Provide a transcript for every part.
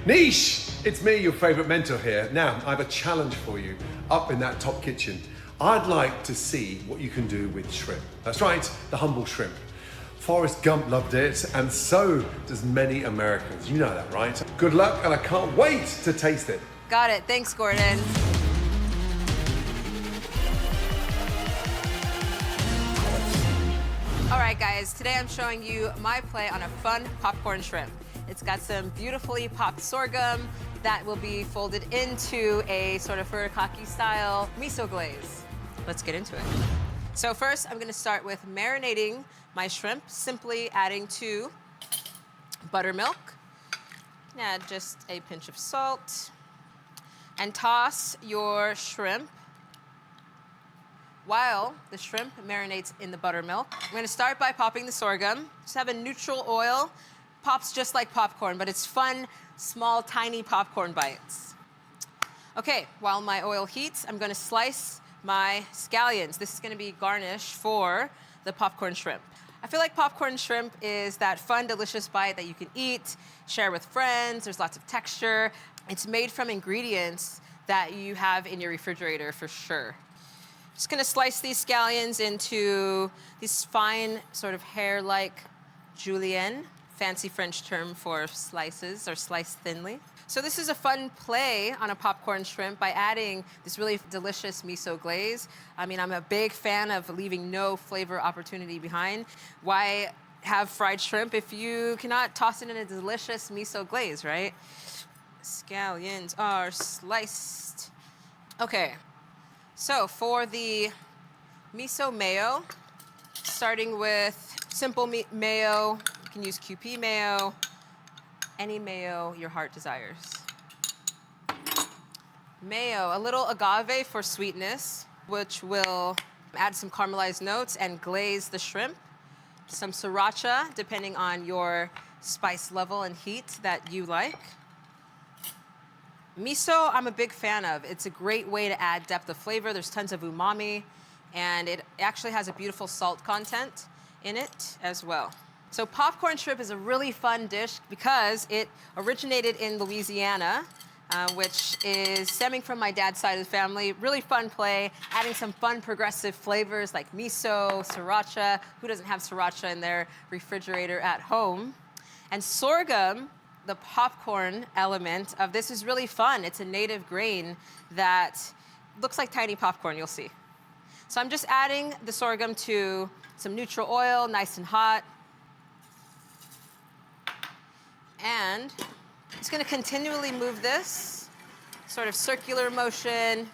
Niche! It's me, your favorite mentor here. Now, I have a challenge for you up in that top kitchen. I'd like to see what you can do with shrimp. That's right, the humble shrimp. Forrest Gump loved it, and so does many Americans. You know that, right? Good luck, and I can't wait to taste it. Got it. Thanks, Gordon. All right, guys, today I'm showing you my play on a fun popcorn shrimp. It's got some beautifully popped sorghum that will be folded into a sort of furikake style miso glaze. Let's get into it. So first, I'm gonna start with marinating my shrimp, simply adding 2 buttermilk. Add just a pinch of salt and toss your shrimp while the shrimp marinates in the buttermilk. I'm gonna start by popping the sorghum. Just have a neutral oil. Pops just like popcorn, but it's fun, small, tiny popcorn bites. Okay, while my oil heats, I'm gonna slice my scallions. This is gonna be garnish for the popcorn shrimp. I feel like popcorn shrimp is that fun, delicious bite that you can eat, share with friends. There's lots of texture. It's made from ingredients that you have in your refrigerator for sure. Just gonna slice these scallions into these fine, sort of hair-like julienne, fancy French term for slices or sliced thinly. So this is a fun play on a popcorn shrimp by adding this really delicious miso glaze. I mean, I'm a big fan of leaving no flavor opportunity behind. Why have fried shrimp if you cannot toss it in a delicious miso glaze, right? Scallions are sliced. Okay, so for the miso mayo, starting with simple mayo. You can use QP mayo, any mayo your heart desires. Mayo, a little agave for sweetness, which will add some caramelized notes and glaze the shrimp. Some sriracha, depending on your spice level and heat that you like. Miso, I'm a big fan of. It's a great way to add depth of flavor. There's tons of umami, and it actually has a beautiful salt content in it as well. So popcorn shrimp is a really fun dish because it originated in Louisiana, which is stemming from my dad's side of the family. Really fun play, adding some fun progressive flavors like miso, sriracha. Who doesn't have sriracha in their refrigerator at home? And sorghum, the popcorn element of this, is really fun. It's a native grain that looks like tiny popcorn, you'll see. So I'm just adding the sorghum to some neutral oil, nice and hot. And just gonna continually move this, sort of circular motion,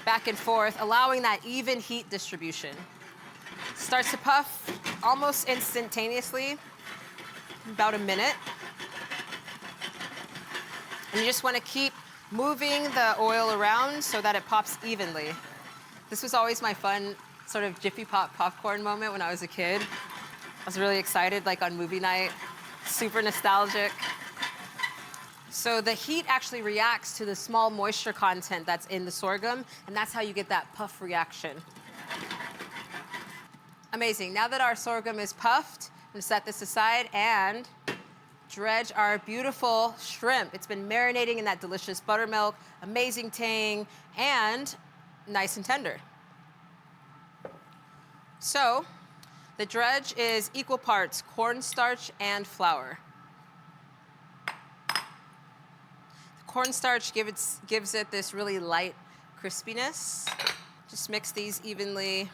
back and forth, allowing that even heat distribution. Starts to puff almost instantaneously, about a minute. And you just wanna keep moving the oil around so that it pops evenly. This was always my fun sort of Jiffy Pop popcorn moment when I was a kid. I was really excited, like on movie night. Super nostalgic. So the heat actually reacts to the small moisture content that's in the sorghum, and that's how you get that puff reaction. Amazing. Now that our sorghum is puffed, I'm gonna set this aside and dredge our beautiful shrimp. It's been marinating in that delicious buttermilk, amazing tang, and nice and tender. So, the dredge is equal parts cornstarch and flour. The cornstarch gives it this really light crispiness. Just mix these evenly.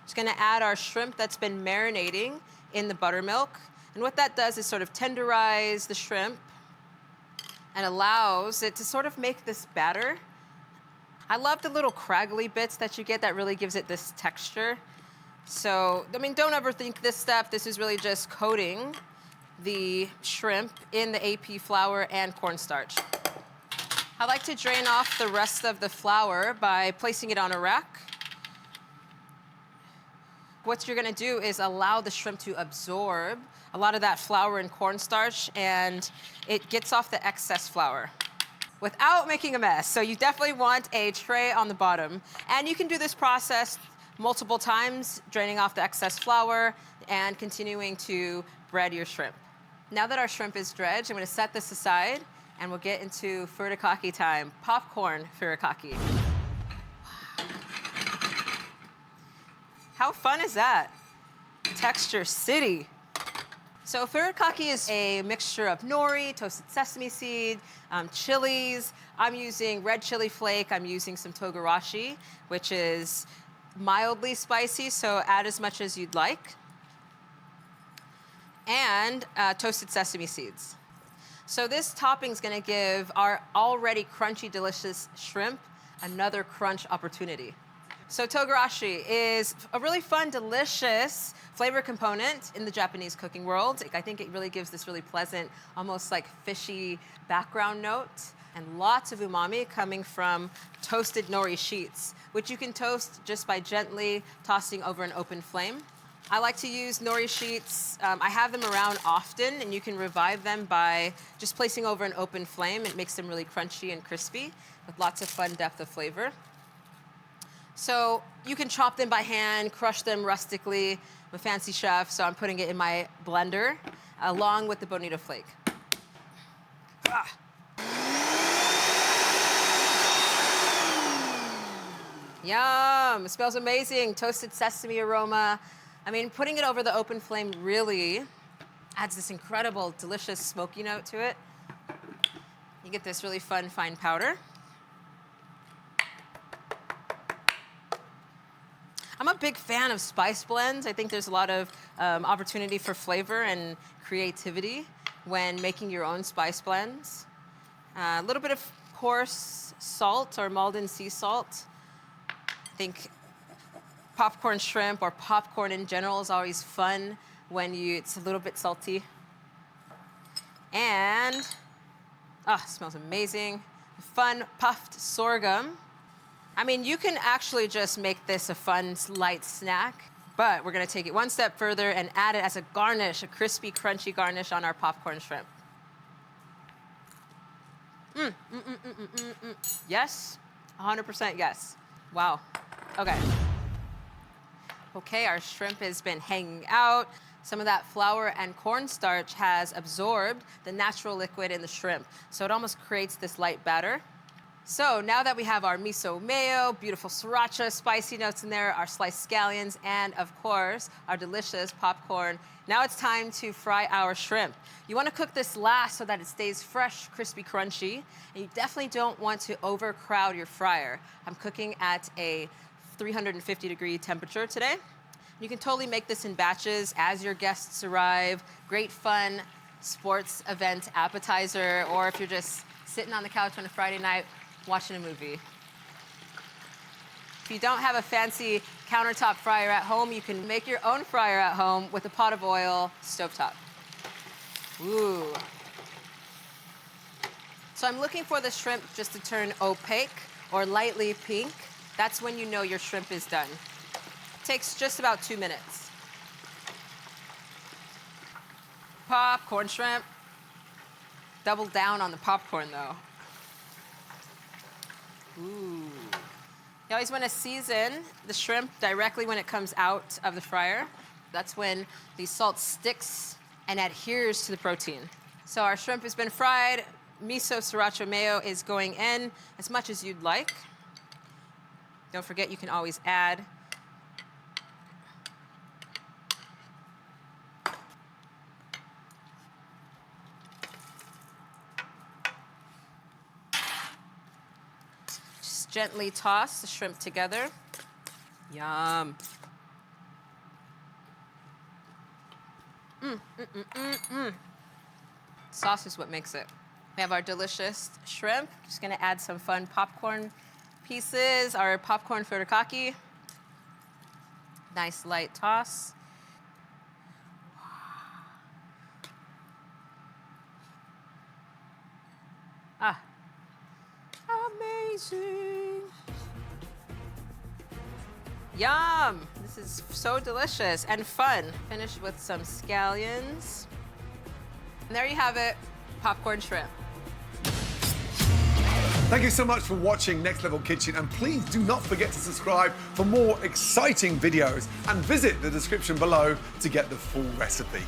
Just gonna add our shrimp that's been marinating in the buttermilk. And what that does is sort of tenderize the shrimp and allows it to sort of make this batter. I love the little craggly bits that you get that really gives it this texture. So, I mean, don't overthink this step. This is really just coating the shrimp in the AP flour and cornstarch. I like to drain off the rest of the flour by placing it on a rack. What you're gonna do is allow the shrimp to absorb a lot of that flour and cornstarch, and it gets off the excess flour without making a mess. So you definitely want a tray on the bottom. And you can do this process multiple times, draining off the excess flour and continuing to bread your shrimp. Now that our shrimp is dredged, I'm gonna set this aside and we'll get into furikake time, popcorn furikake. How fun is that? Texture City. So furikake is a mixture of nori, toasted sesame seed, chilies. I'm using red chili flake. I'm using some togarashi, which is mildly spicy, so add as much as you'd like. And toasted sesame seeds. So this topping is gonna give our already crunchy, delicious shrimp another crunch opportunity. So togarashi is a really fun, delicious flavor component in the Japanese cooking world. I think it really gives this really pleasant, almost like fishy background note, and lots of umami coming from toasted nori sheets, which you can toast just by gently tossing over an open flame. I like to use nori sheets. I have them around often, and you can revive them by just placing over an open flame. It makes them really crunchy and crispy with lots of fun depth of flavor. So you can chop them by hand, crush them rustically. I'm a fancy chef, so I'm putting it in my blender along with the bonito flake. Ah. Yum, it smells amazing. Toasted sesame aroma. I mean, putting it over the open flame really adds this incredible, delicious smoky note to it. You get this really fun, fine powder. I'm a big fan of spice blends. I think there's a lot of opportunity for flavor and creativity when making your own spice blends. A little bit of coarse salt or Malden sea salt. I think popcorn shrimp or popcorn in general is always fun when it's a little bit salty. And, it smells amazing. Fun puffed sorghum. I mean, you can actually just make this a fun, light snack, but we're gonna take it one step further and add it as a garnish, a crispy, crunchy garnish on our popcorn shrimp. Yes, 100% yes. Wow, okay. Okay, our shrimp has been hanging out. Some of that flour and cornstarch has absorbed the natural liquid in the shrimp, so it almost creates this light batter. So now that we have our miso mayo, beautiful sriracha, spicy notes in there, our sliced scallions, and of course, our delicious popcorn, now it's time to fry our shrimp. You wanna cook this last so that it stays fresh, crispy, crunchy, and you definitely don't want to overcrowd your fryer. I'm cooking at a 350-degree temperature today. You can totally make this in batches as your guests arrive. Great fun sports event appetizer, or if you're just sitting on the couch on a Friday night, watching a movie. If you don't have a fancy countertop fryer at home, you can make your own fryer at home with a pot of oil, stovetop. Ooh. So I'm looking for the shrimp just to turn opaque or lightly pink. That's when you know your shrimp is done. It takes just about 2 minutes. Popcorn shrimp. Double down on the popcorn though. Ooh. You always want to season the shrimp directly when it comes out of the fryer. That's when the salt sticks and adheres to the protein. So our shrimp has been fried. Miso sriracha mayo is going in as much as you'd like. Don't forget, you can always add. Gently toss the shrimp together. Yum. Sauce is what makes it. We have our delicious shrimp. Just gonna add some fun popcorn pieces, our popcorn furikake. Nice light toss. Ah. Amazing. Yum. This is so delicious and fun. Finish with some scallions. And there you have it, popcorn shrimp. Thank you so much for watching Next Level Kitchen, and please do not forget to subscribe for more exciting videos and visit the description below to get the full recipe.